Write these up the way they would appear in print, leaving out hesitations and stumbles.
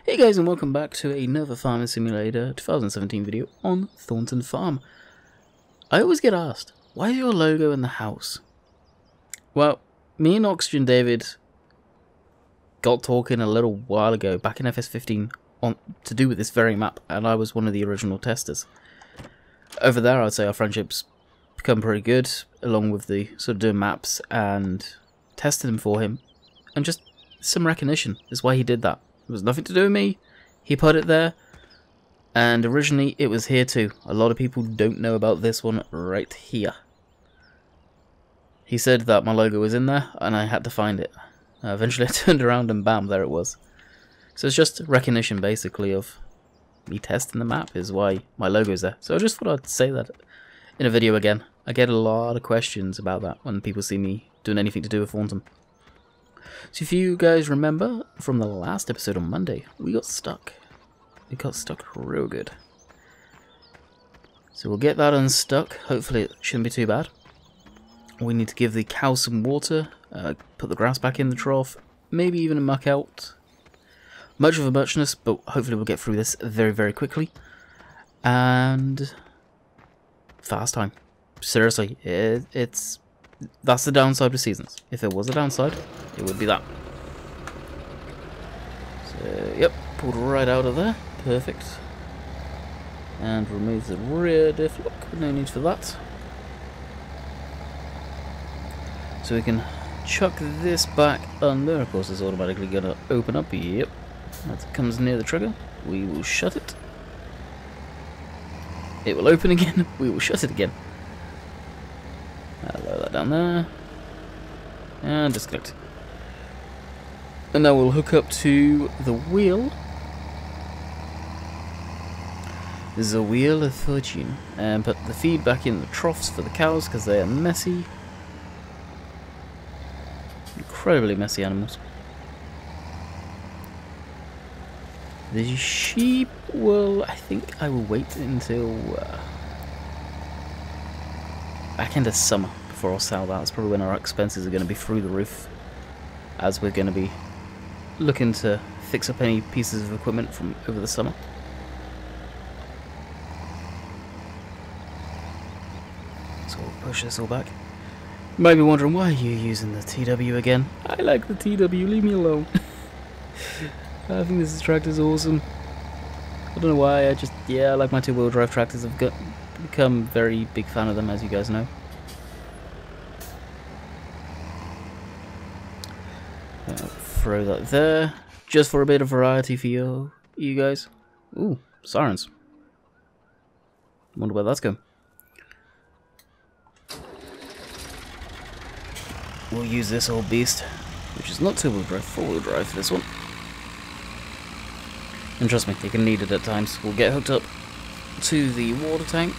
Hey guys, and welcome back to another Farming Simulator 2017 video on Thornton Farm. I always get asked, why is your logo in the house? Well, me and Oxygen David got talking a little while ago, back in FS15, to do with this very map, and I was one of the original testers. Over there, I'd say our friendship's become pretty good, along with the sort of doing maps and testing them for him, and just some recognition is why he did that. It was nothing to do with me. He put it there. And originally it was here too. A lot of people don't know about this one right here. He said that my logo was in there and I had to find it. Eventually I turned around and bam, there it was. So it's just recognition basically of me testing the map is why my logo's there. So I just thought I'd say that in a video again. I get a lot of questions about that when people see me doing anything to do with Thornton. So if you guys remember from the last episode on Monday, we got stuck. We got stuck real good. So we'll get that unstuck. Hopefully it shouldn't be too bad. We need to give the cows some water, put the grass back in the trough, maybe even a muck out. Much of a muchness, but hopefully we'll get through this very, very quickly. And fast time. Seriously, that's the downside of seasons. If there was a downside, it would be that. So, yep, pulled right out of there. Perfect. And remove the rear diff lock. No need for that. So we can chuck this back under. Of course, it's automatically going to open up. Yep. As it comes near the trigger, we will shut it. It will open again. We will shut it again. Lower that down there. And disconnect. And now we'll hook up to the wheel. This is a wheel of fortune. And put the feed back in the troughs for the cows because they are messy. Incredibly messy animals. The sheep will, I think I will wait until back into summer before I'll sell that. That's probably when our expenses are going to be through the roof, as we're going to be looking to fix up any pieces of equipment from over the summer. So we'll push this all back. You might be wondering, why are you using the TW again? I like the TW, leave me alone. I think this tractor's awesome. I don't know why, I like my two-wheel drive tractors. I've become a very big fan of them, as you guys know. Throw that there, just for a bit of variety for you guys. Ooh, sirens. Wonder where that's going. We'll use this old beast, which is not two-wheel drive, four-wheel drive for this one. And trust me, you can need it at times. We'll get hooked up to the water tank.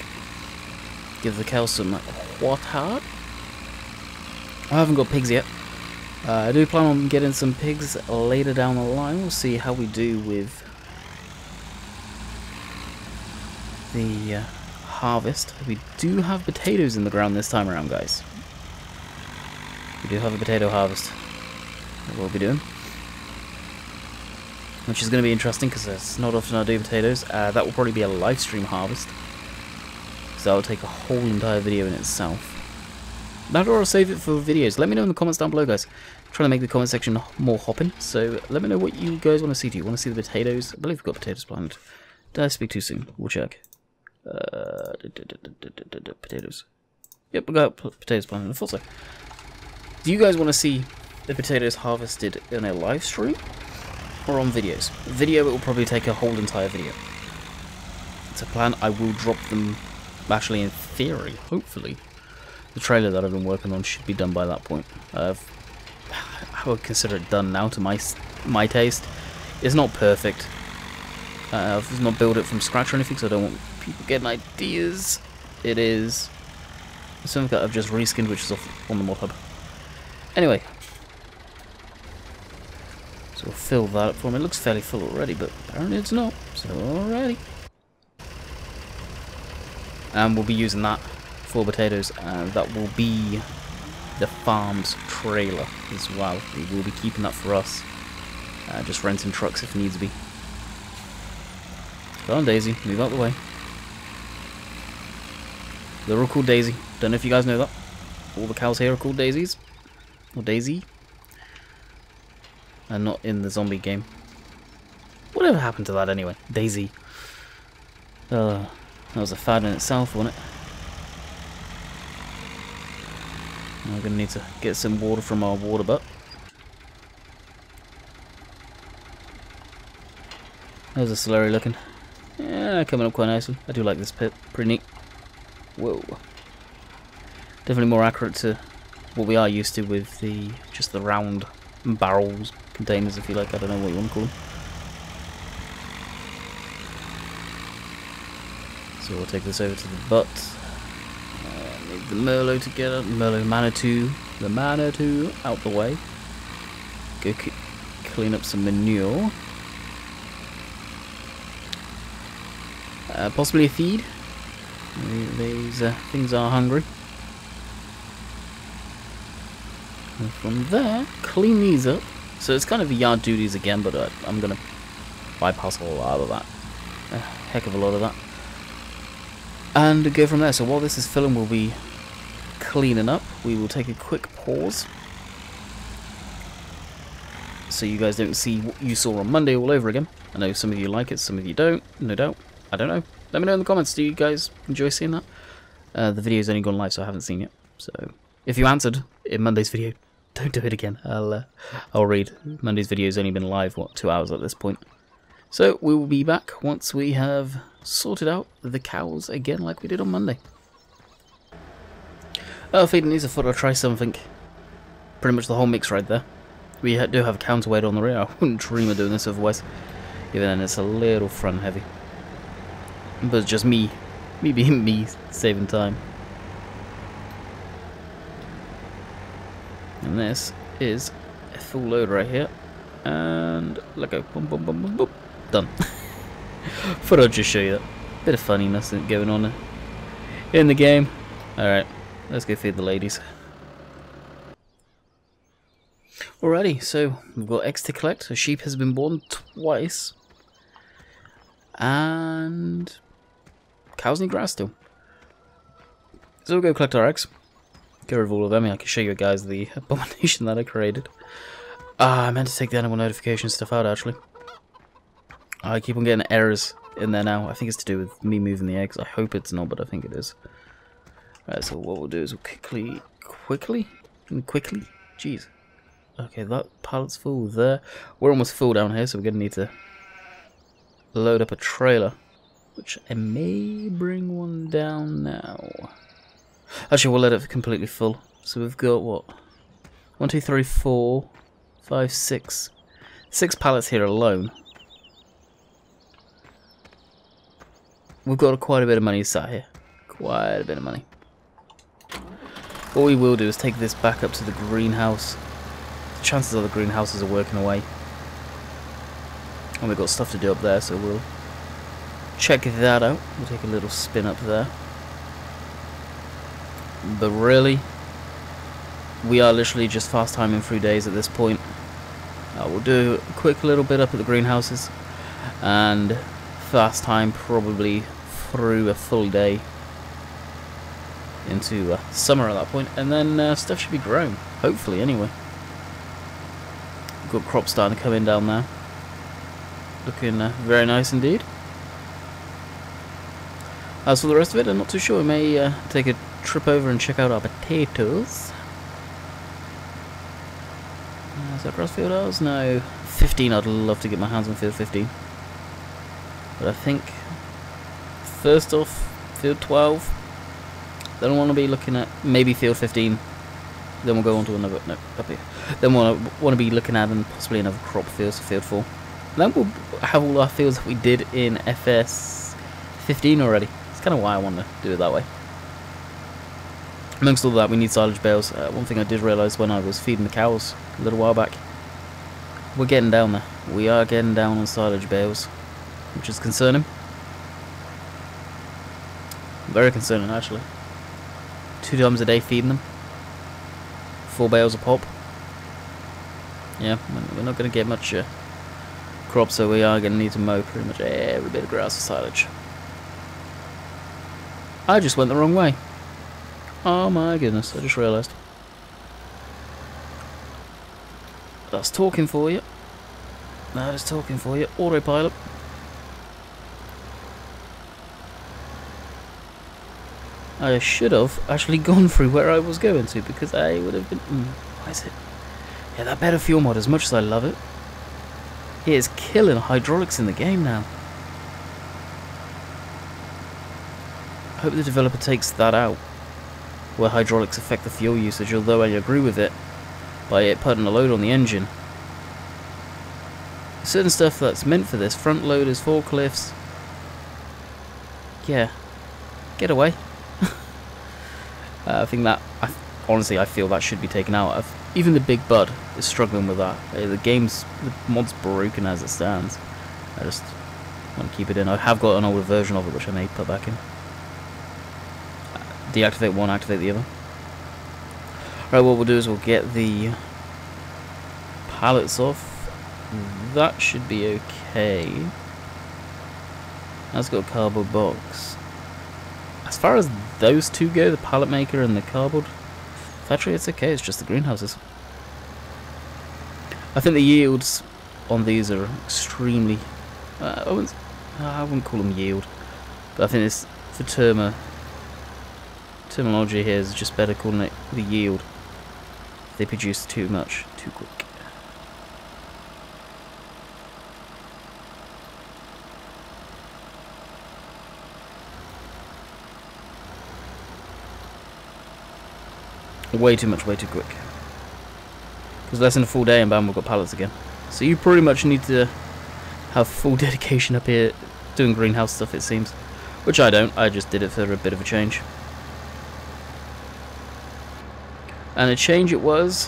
Give the cows some water. I haven't got pigs yet. I do plan on getting some pigs later down the line. We'll see how we do with the harvest. We do have potatoes in the ground this time around, guys. We do have a potato harvest that we'll be doing, which is going to be interesting because it's not often I do potatoes. That will probably be a live stream harvest, so that will take a whole entire video in itself. That, or I'll save it for videos. Let me know in the comments down below, guys. I'm trying to make the comment section more hopping, so let me know what you guys want to see. Do you want to see the potatoes? I believe we've got potatoes planted. Did I speak too soon? We'll check. Potatoes. Yep, we got potatoes planted. I thought so. Do you guys want to see the potatoes harvested in a live stream or on videos? Video, it will probably take a whole entire video. It's a plan. I will drop them, actually, in theory, hopefully. The trailer that I've been working on should be done by that point. I would consider it done now to my taste. It's not perfect. I've not built it from scratch or anything, so I don't want people getting ideas. It is something that I've just reskinned, which is off on the mod hub. Anyway, so we'll fill that up for me. It looks fairly full already, but apparently it's not. So alrighty. And we'll be using that for potatoes, and that will be the farm's trailer as well. We will be keeping that for us. Just renting trucks if needs be. Come on, Daisy, move out the way. They're all called Daisy. Don't know if you guys know that. All the cows here are called Daisies. Or Daisy. And not in the zombie game. Whatever happened to that anyway? Daisy. That was a fad in itself, wasn't it? We're going to need to get some water from our water butt. There's a slurry looking. Yeah, coming up quite nicely. I do like this pit. Pretty neat. Whoa. Definitely more accurate to what we are used to with the just the round barrels, containers if you like. I don't know what you want to call them. So we'll take this over to the butt. Need the Merlot together. Merlot Manitou. The Manitou out the way. Go clean up some manure. Possibly a feed. These things are hungry. And from there, clean these up. So it's kind of yard duties again, but I'm going to bypass a lot of that. A heck of a lot of that. And go from there. So while this is filling, we'll be cleaning up. We will take a quick pause. So you guys don't see what you saw on Monday all over again. I know some of you like it, some of you don't. No doubt. I don't know. Let me know in the comments. Do you guys enjoy seeing that? The video's only gone live, so I haven't seen it. So if you answered in Monday's video, don't do it again. I'll read. Monday's video's only been live, what, 2 hours at this point. So we will be back once we have sorted out the cows again, like we did on Monday. Feeding these, I thought I'd try something. Pretty much the whole mix right there. We do have a counterweight on the rear. I wouldn't dream of doing this otherwise. Even then, it's a little front heavy. But it's just me being me, saving time. And this is a full load right here. And let go. Boom, boom, boom, boom, boom. Done. Thought I'd just show you that. Bit of funniness going on in the game. Alright, let's go feed the ladies. Alrighty, so we've got eggs to collect. A sheep has been born twice. And cows need grass still. So we'll go collect our eggs. Get rid of all of them. I can show you guys the abomination that I created. I meant to take the animal notification stuff out actually. I keep on getting errors in there now. I think it's to do with me moving the eggs. I hope it's not, but I think it is. Right, so what we'll do is we'll quickly? Jeez. Okay, that pallet's full there. We're almost full down here, so we're going to need to load up a trailer. Which I may bring one down now. Actually, we'll let it completely full. So we've got, what? 1, 2, 3, 4, 5, 6. 6 pallets here alone. We've got quite a bit of money sat here. Quite a bit of money. What we will do is take this back up to the greenhouse. The chances are the greenhouses are working away. And we've got stuff to do up there, so we'll check that out. We'll take a little spin up there. But really, we are literally just fast timing through days at this point. We'll do a quick little bit up at the greenhouses. And fast time probably through a full day into summer at that point, and then stuff should be grown, hopefully anyway. Got crops starting to come in down there, looking very nice indeed. As for the rest of it, I'm not too sure. We may take a trip over and check out our potatoes. Is that across field hours? No, 15. I'd love to get my hands on field 15. But I think first off, field 12. Then I want to be looking at maybe field 15. Then we'll go on to another. No, up here. Then we'll want to be looking at and possibly another crop field, so field 4. Then we'll have all our fields that we did in FS 15 already. It's kind of why I want to do it that way. Amongst all that, we need silage bales. One thing I did realise when I was feeding the cows a little while back, we're getting down there. We are getting down on silage bales, which is concerning. Very concerning, actually. 2 times a day feeding them. 4 bales a pop. Yeah, we're not going to get much crop, so we are going to need to mow pretty much every bit of grass and silage. I just went the wrong way. Oh my goodness, I just realised. That's talking for you. That is talking for you. Autopilot. I should have actually gone through where I was going to, because I would have been... why is it? Yeah, that better fuel mod, as much as I love it, it is killing hydraulics in the game now. I hope the developer takes that out, where hydraulics affect the fuel usage, although I agree with it by it putting a load on the engine. Certain stuff that's meant for this, front loaders, forklifts, yeah, get away. I think that, honestly, I feel that should be taken out. Even the Big Bud is struggling with that. The mod's broken as it stands. I just want to keep it in. I have got an older version of it which I may put back in. Deactivate one, activate the other. Right, what we'll do is we'll get the pallets off. That should be okay. That's got a cardboard box. As far as those two go, the pallet maker and the cardboard factory, it's okay, it's just the greenhouses. I think the yields on these are extremely... I wouldn't call them yield, but I think it's, for terminology here, is just better calling it the yield. They produce too much, too quick. Way too much, way too quick. Because less than a full day and bam, we've got pallets again. So you pretty much need to have full dedication up here doing greenhouse stuff, it seems. Which I don't, I just did it for a bit of a change. And a change it was.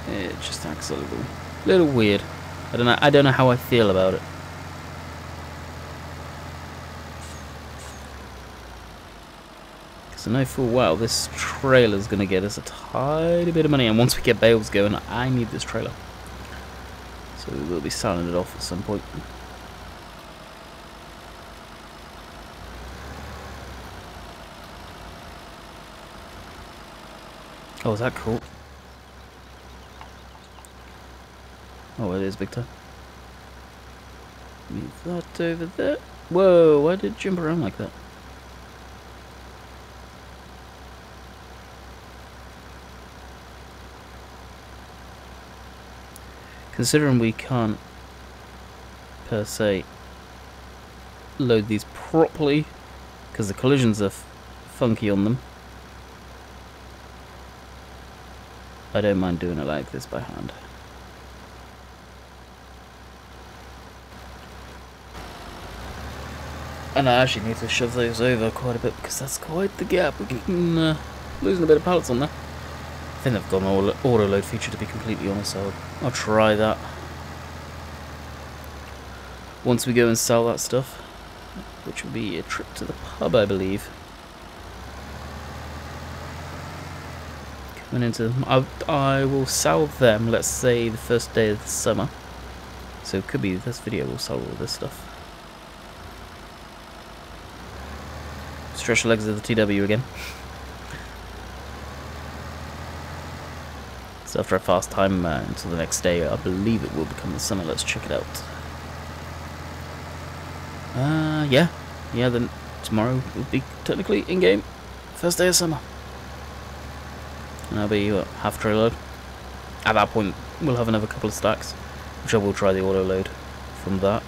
It just acts a little weird. I don't know how I feel about it. So I know full well this trailer's going to get us a tiny bit of money, and once we get bales going, I need this trailer. So we will be selling it off at some point. Oh, is that cool? Oh, it is big time. Leave that over there. Whoa, why did it jump around like that? Considering we can't, per se, load these properly, because the collisions are funky on them, I don't mind doing it like this by hand. And I actually need to shove those over quite a bit, because that's quite the gap. We're getting, losing a bit of pallets on there. I think they've got an auto load feature, to be completely honest, so I'll try that once we go and sell that stuff, which will be a trip to the pub, I believe. Coming into them, I will sell them, let's say, the first day of the summer, so it could be this video will sell all this stuff. Stretch the legs of the TW again. So after a fast time until the next day, I believe it will become the summer. Let's check it out. Yeah, then tomorrow will be technically in-game. First day of summer. And that'll be half trailer load. At that point, we'll have another couple of stacks, which I will try the auto load from that.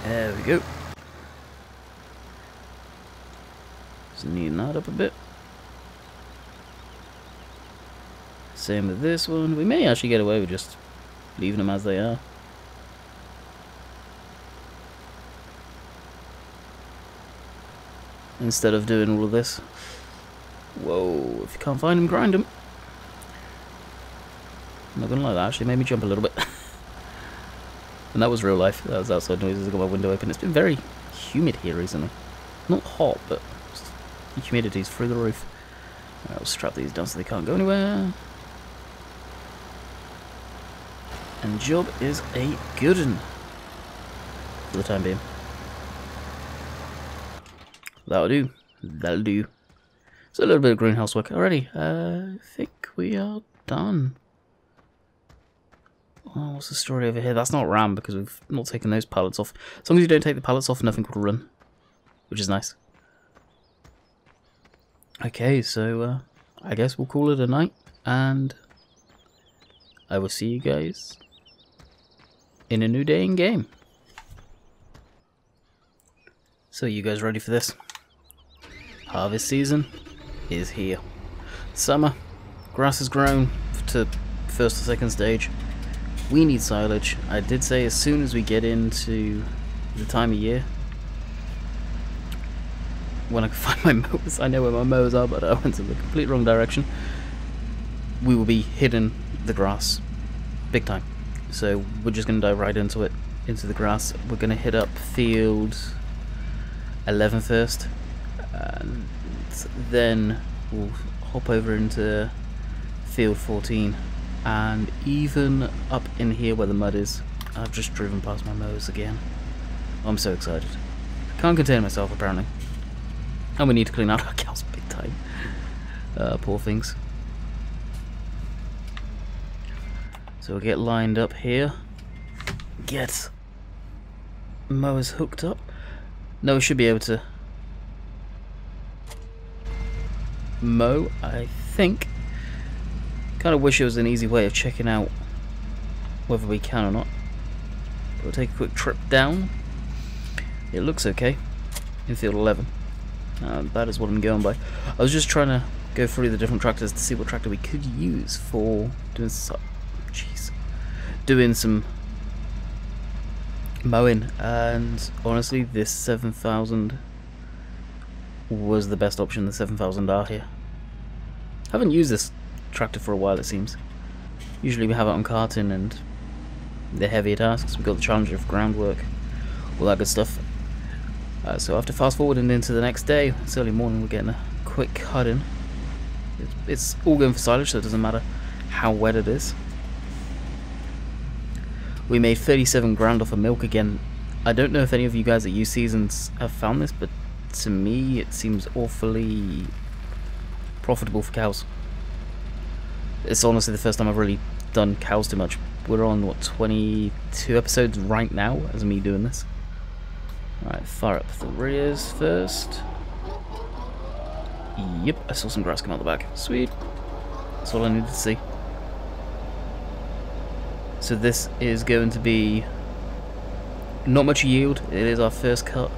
There we go. Just neaten that up a bit. Same with this one. We may actually get away with just leaving them as they are. Instead of doing all of this. Whoa, if you can't find them, grind them. I'm not gonna lie, that actually made me jump a little bit. And that was real life. That was outside noises. I got my window open. It's been very humid here recently. Not hot, but just humidity's through the roof. I'll strap these down so they can't go anywhere. And job is a good one for the time being. That'll do. That'll do. So a little bit of greenhouse work already. I think we are done. Oh, what's the story over here? That's not RAM because we've not taken those pallets off. As long as you don't take the pallets off, nothing will run, which is nice. Okay, so I guess we'll call it a night, and I will see you guys in a new day in game. So you guys ready for this? Harvest season is here. Summer, grass has grown to first or second stage. We need silage. I did say as soon as we get into the time of year when I can find my mowers. I know where my mowers are, but I went in the complete wrong direction. We will be hitting the grass big time. So we're just going to dive right into it, into the grass. We're going to hit up field 11 first, and then we'll hop over into field 14, and even up in here where the mud is. I've just driven past my mowers again. I'm so excited. Can't contain myself apparently. And we need to clean out our cows big time. Poor things. So we'll get lined up here. Get mowers hooked up. No, we should be able to mow, I think. Kind of wish it was an easy way of checking out whether we can or not. We'll take a quick trip down. It looks okay in field 11. That is what I'm going by. I was just trying to go through the different tractors to see what tractor we could use for doing some mowing, and honestly this 7000 was the best option. The 7000R here. Haven't used this tractor for a while, it seems. Usually we have it on carting and the heavier tasks. We've got the Challenger for groundwork, all that good stuff. So after fast forwarding into the next day, it's early morning, we're getting a quick cut in. It's all going for silage, so it doesn't matter how wet it is. We made 37 grand off of milk again. I don't know if any of you guys that use seasons have found this, but to me it seems awfully profitable for cows. It's honestly the first time I've really done cows too much. We're on, what, 22 episodes right now as me doing this. Alright, fire up the rears first. Yep, I saw some grass come out the back. Sweet. That's all I needed to see. So this is going to be not much yield. It is our first cut.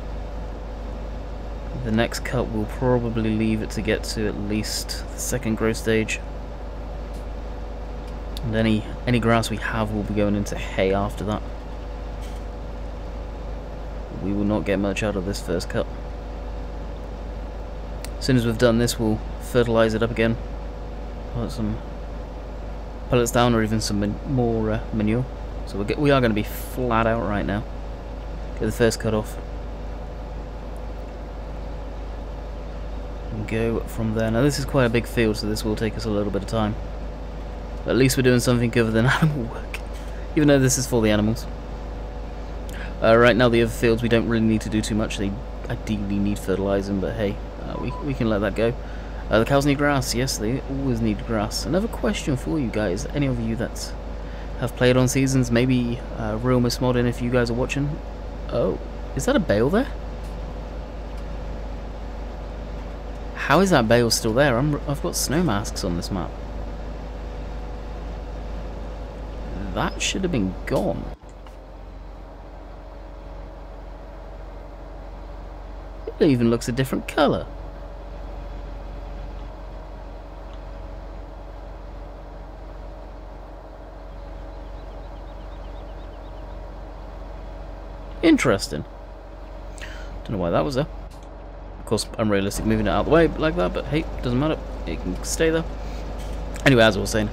The next cut will probably leave it to get to at least the second growth stage. And any grass we have will be going into hay after that. We will not get much out of this first cut. As soon as we've done this, we'll fertilize it up again. Put some pellets down, or even some more manure. So we are going to be flat out right now. Get the first cut off. And go from there. Now this is quite a big field, so this will take us a little bit of time. But at least we're doing something other than animal work. Even though this is for the animals. Right now the other fields we don't really need to do too much. They ideally need fertilizing, but hey, we can let that go. The cows need grass. Yes, they always need grass. Another question for you guys. Any of you that have played on seasons, maybe Real Miss Modding if you guys are watching. Oh, is that a bale there? How is that bale still there? I've got snow masks on this map. That should have been gone. It even looks a different colour. Interesting. Don't know why that was there. Of course, I'm realistic moving it out of the way like that, but hey, doesn't matter. It can stay there. Anyway, as I was saying,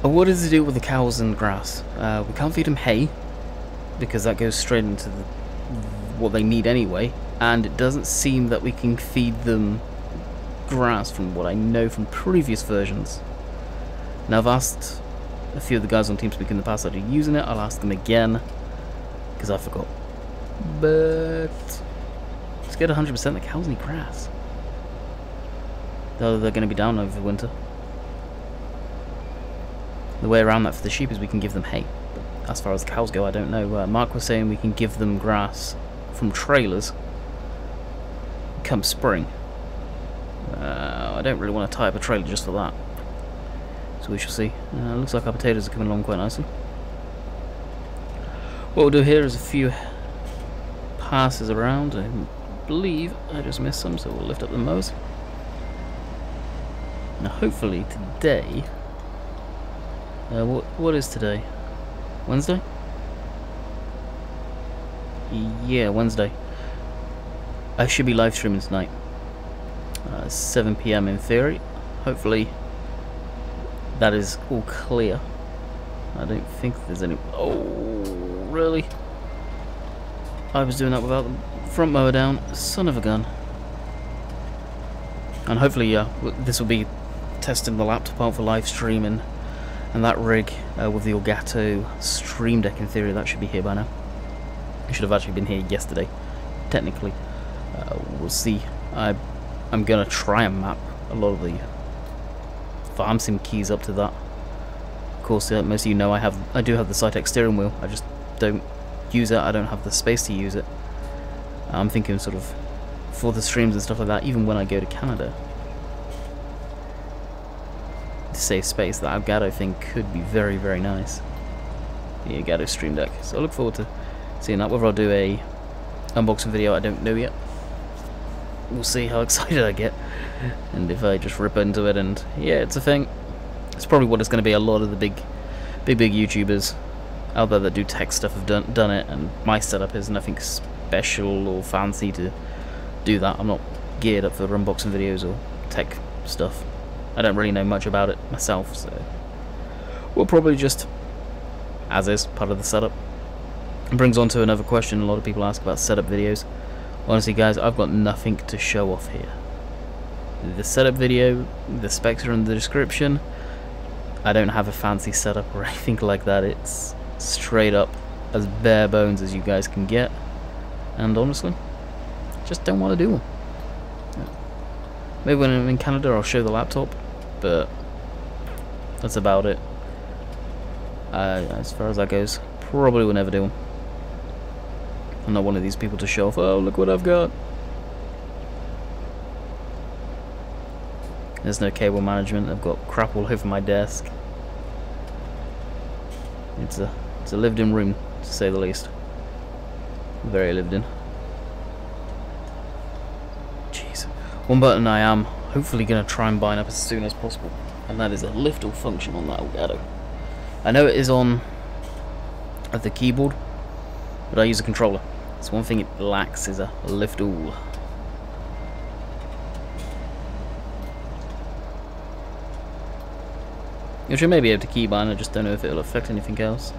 what does it do with the cows and grass? We can't feed them hay because that goes straight into what they need anyway, and it doesn't seem that we can feed them grass from what I know from previous versions. Now I've asked a few of the guys on TeamSpeak in the past that are using it. I'll ask them again because I forgot. But let's get 100%. The cows need grass. Though they're going to be down over winter. The way around that for the sheep is we can give them hay. But as far as the cows go, I don't know. Mark was saying we can give them grass from trailers come spring. I don't really want to tie up a trailer just for that. So we shall see. Looks like our potatoes are coming along quite nicely. What we'll do here is a few passes around. I believe I just missed some, so we'll lift up the mows. Now hopefully today... what is today? Wednesday? Yeah, Wednesday. I should be live streaming tonight. 7 PM in theory. Hopefully that is all clear. I don't think there's any... Oh, really? I was doing that without the front mower down. Son of a gun. And hopefully this will be testing the laptop out for live streaming, and that rig with the Elgato Stream Deck in theory, that should be here by now. It should have actually been here yesterday, technically. We'll see. I'm gonna try and map a lot of the farm sim keys up to that. Of course, most of you know I do have the Cytec steering wheel. I just don't use it. I don't have the space to use it. I'm thinking sort of for the streams and stuff like that. Even when I go to Canada, to save space, that Elgato thing could be very, very nice. The Elgato Stream Deck. So I look forward to seeing that. Whether I'll do a unboxing video, I don't know yet. We'll see how excited I get, and if I just rip into it, and yeah, it's a thing. It's probably what it's going to be. A lot of the big YouTubers out there that do tech stuff have done it, and my setup is nothing special or fancy to do that. I'm not geared up for unboxing videos or tech stuff. I don't really know much about it myself, so we'll probably just, as is, part of the setup. It brings on to another question a lot of people ask about setup videos. Honestly guys, I've got nothing to show off here. The setup video, the specs are in the description. I don't have a fancy setup or anything like that. It's straight up as bare bones as you guys can get. And honestly, just don't want to do them. Maybe when I'm in Canada I'll show the laptop, but that's about it. As far as that goes, probably will never do them. I'm not one of these people to show off, oh look what I've got. There's no cable management, I've got crap all over my desk. It's a lived in room, to say the least. Very lived in. Jeez. One button I am hopefully going to try and bind up as soon as possible, and that is a lift all function on that Elgato. I know it is on the keyboard, but I use a controller. It's one thing it lacks is a lift all. Which I may be able to keybind, I just don't know if it'll affect anything else.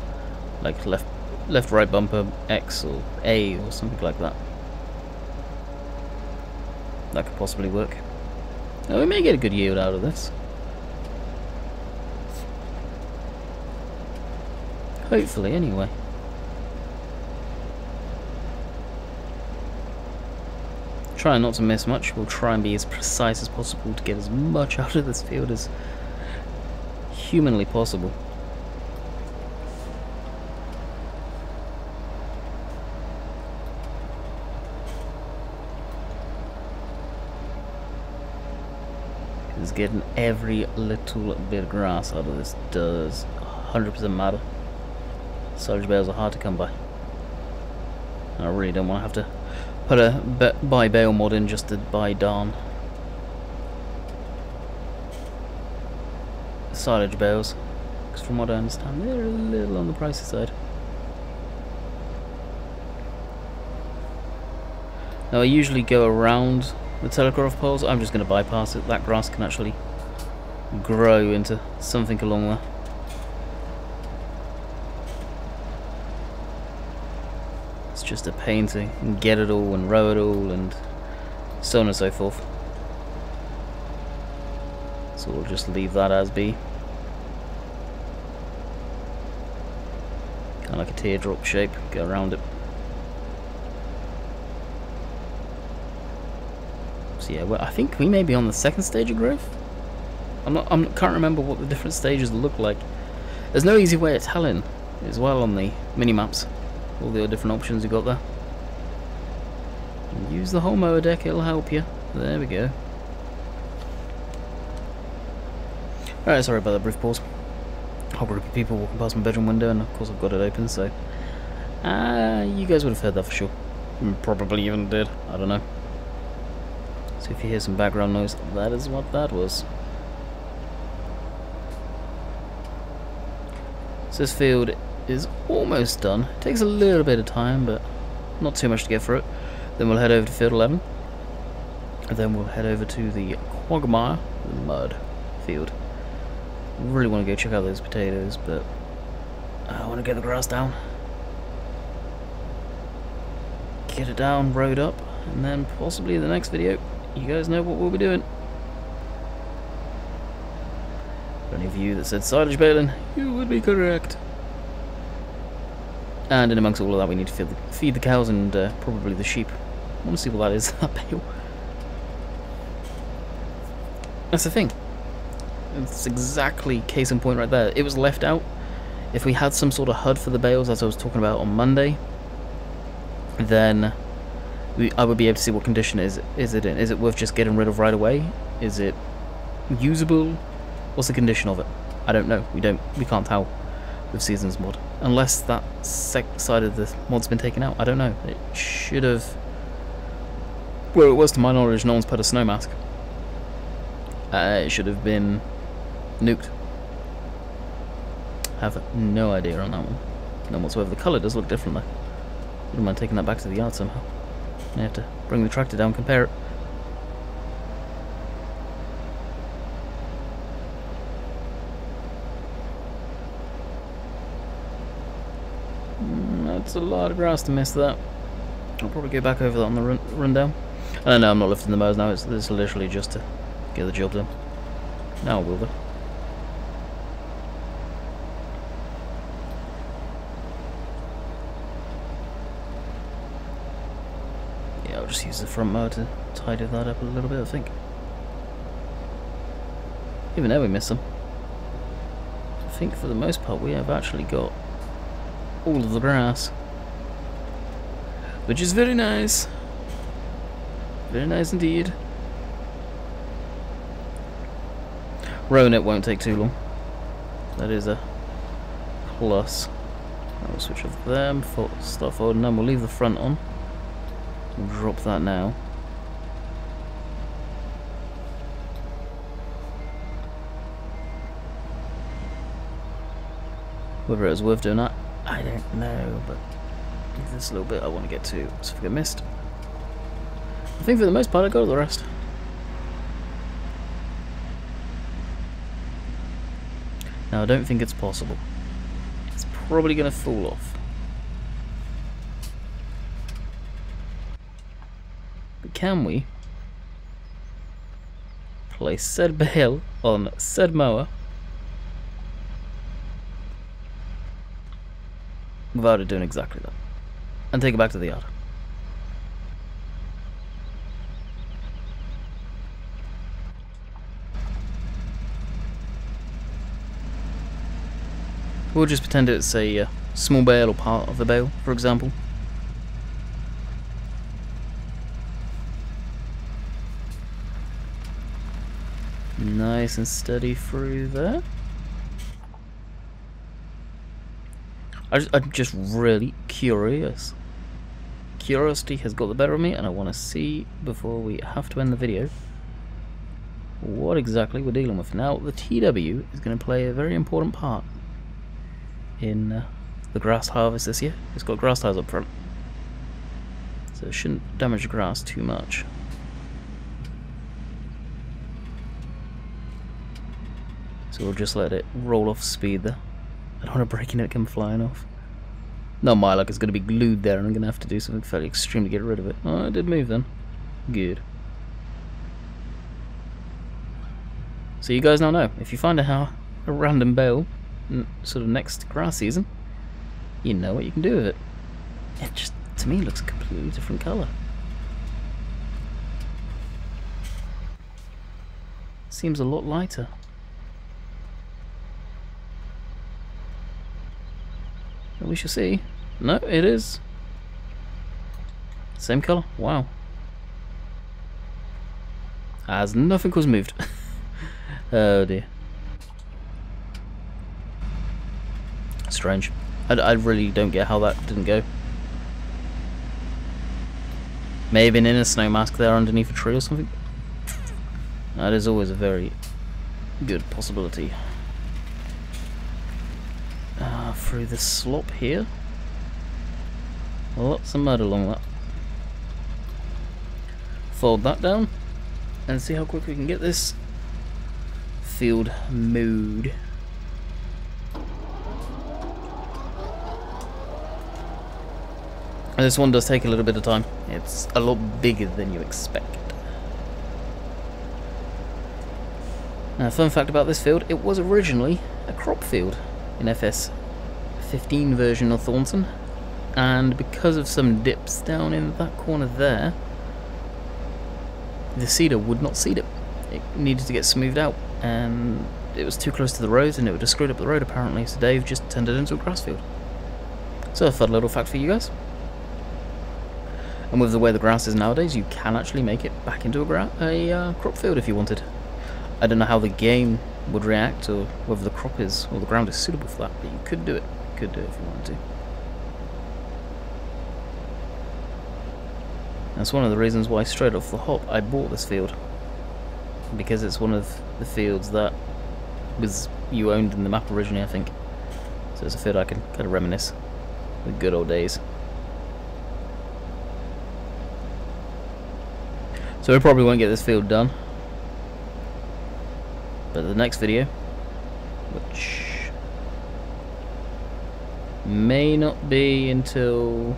Like left right bumper X or A or something like that. That could possibly work. Now we may get a good yield out of this. Hopefully, anyway. Try not to miss much. We'll try and be as precise as possible to get as much out of this field as humanly possible. Because getting every little bit of grass out of this does 100% matter. Silage bales are hard to come by. I really don't want to have to put a buy bale mod in just to buy darn silage bales, because from what I understand they're a little on the pricey side. Now I usually go around the telegraph poles. I'm just going to bypass it. That grass can actually grow into something along there. just a pain to get it all and row it all and so on and so forth. So we'll just leave that as be. Kind of like a teardrop shape, go around it. So yeah, well, I think we may be on the second stage of growth. Can't remember what the different stages look like. There's no easy way of telling as well on the mini maps. All the different options you got there. Use the whole mower deck, it'll help you. There we go. Alright, sorry about that brief pause. A whole group of people walking past my bedroom window, and of course I've got it open, so you guys would have heard that for sure. Probably even did, I don't know. So if you hear some background noise, that is what that was. So this field is almost done. It takes a little bit of time, but not too much to get through it. Then we'll head over to field 11. And then we'll head over to the quagmire, the mud field. Really want to go check out those potatoes, but I want to get the grass down. Get it down, rowed up, and then possibly in the next video, you guys know what we'll be doing. For any of you that said silage baling, you would be correct. And in amongst all of that, we need to feed the cows and probably the sheep. I want to see what that is, that bale. That's the thing. It's exactly case in point right there. It was left out. If we had some sort of HUD for the bales, as I was talking about on Monday, then I would be able to see what condition is it in. Is it worth just getting rid of right away? Is it usable? What's the condition of it? I don't know. We can't tell with Seasons mod. Unless that side of the mod's been taken out. I don't know. It should have... Where it was, to my knowledge, no one's put a snow mask. It should have been nuked. Have no idea on that one. None whatsoever. The colour does look different though. Wouldn't mind taking that back to the yard somehow. I have to bring the tractor down and compare it. That's a lot of grass to miss that. I'll probably go back over that on the rundown. And no, I'm not lifting the mowers now. It's literally just to get the job done. Now I will though. Yeah, I'll just use the front mower to tidy that up a little bit, I think. Even though we missed some. I think for the most part we have actually got all of the grass. Which is very nice. Very nice indeed. Rowing it won't take too long. That is a plus. I'll switch off them, start forward, and then we'll leave the front on. We'll drop that now. Whether it was worth doing that, I don't know, but this little bit I want to get to, so if I get missed. I think for the most part I got the rest. Now I don't think it's possible. It's probably going to fall off. But can we place said bale on said mower without it doing exactly that? And take it back to the yard. We'll just pretend it's a small bale or part of the bale, for example. Nice and through there. I'm just really curious. Curiosity has got the better of me, and I want to see, before we have to end the video, what exactly we're dealing with. Now, the TW is going to play a very important part in the grass harvest this year. It's got grass ties up front, so it shouldn't damage the grass too much. So we'll just let it roll off speed there. I don't want to break it and it come flying off. Not my luck, it's going to be glued there and I'm going to have to do something fairly extreme to get rid of it. Oh, it did move then. Good. So you guys now know, if you find a random bale sort of next grass season, you know what you can do with it. It just, to me, looks a completely different colour. Seems a lot lighter. But we shall see. No, it is. Same colour. Wow. As nothing was moved. Oh dear. Strange. I really don't get how that didn't go. May have been in a snow mask there underneath a tree or something. That is always a very good possibility. Through the slop here. Lots of mud along that. Fold that down and see how quick we can get this field mowed. And this one does take a little bit of time. It's a lot bigger than you expect. Now, fun fact about this field, it was originally a crop field in FS15 version of Thornton, and because of some dips down in that corner there, the seeder would not seed it. It needed to get smoothed out, and it was too close to the road, and it would have screwed up the road apparently, so Dave just turned it into a grass field. So a fun little fact for you guys. And with the way the grass is nowadays, you can actually make it back into a crop field if you wanted. I don't know how the game would react, or whether the crop is, or the ground is suitable for that, but you could do it. You could do it if you wanted to. That's one of the reasons why straight off the hop I bought this field. Because it's one of the fields that you owned in the map originally, I think. So it's a field I can kind of reminisce the good old days. So we probably won't get this field done. But the next video, which may not be until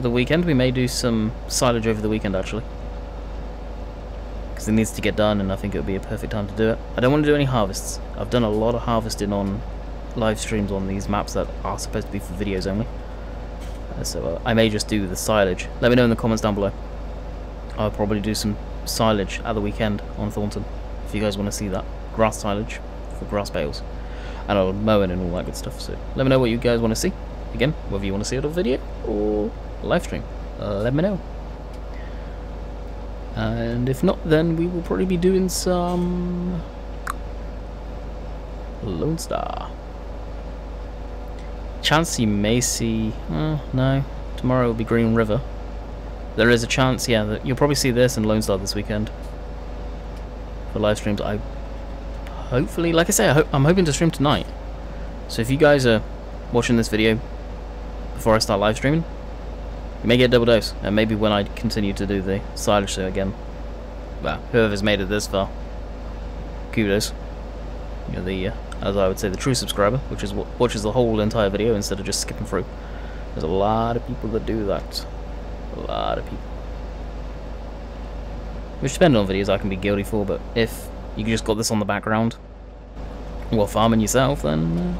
the weekend, we may do some silage over the weekend actually. Because it needs to get done and I think it would be a perfect time to do it. I don't want to do any harvests. I've done a lot of harvesting on live streams on these maps that are supposed to be for videos only. So I may just do the silage. Let me know in the comments down below. I'll probably do some silage at the weekend on Thornton, if you guys want to see that. Grass silage for grass bales. And I'll mowing and all that good stuff, so let me know what you guys want to see. Again, whether you want to see it on video or live stream, let me know. And if not, then we will probably be doing some Lone Star. Chance you may see, no, tomorrow will be Green River. There is a chance, yeah, that you'll probably see this in Lone Star this weekend for live streams. I hopefully, like I say, I'm hoping to stream tonight. So if you guys are watching this video before I start live streaming, you may get a double dose, and maybe when I continue to do the silage show again. Well, whoever's made it this far, kudos. You're the, as I would say, the true subscriber, which is what watches the whole entire video instead of just skipping through. There's a lot of people that do that. A lot of people. Which, depending on videos, I can be guilty for, but if you just got this on the background while farming yourself, then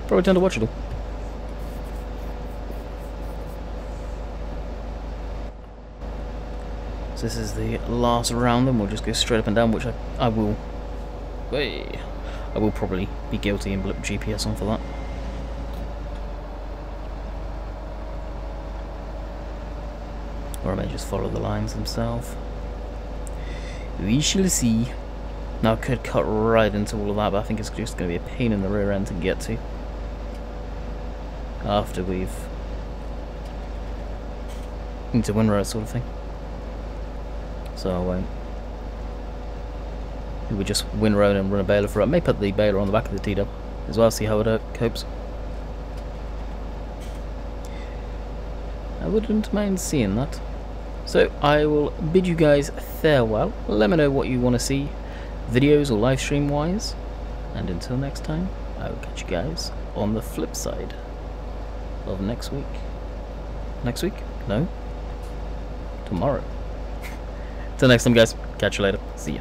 probably tend to watch it all. So this is the last round, and we'll just go straight up and down, which I will probably be guilty and blip GPS on for that. Or I may just follow the lines themselves. We shall see. Now I could cut right into all of that, but I think it's just going to be a pain in the rear end to get to. After we've into windrow sort of thing. So I won't. We would just windrow and run a baler for it. I may put the baler on the back of the T-dub as well, see how it copes. I wouldn't mind seeing that. So I will bid you guys farewell. Let me know what you want to see, videos or live stream wise. And until next time, I will catch you guys on the flip side. of next week. Next week? No? Tomorrow. Till next time, guys. Catch you later. See ya.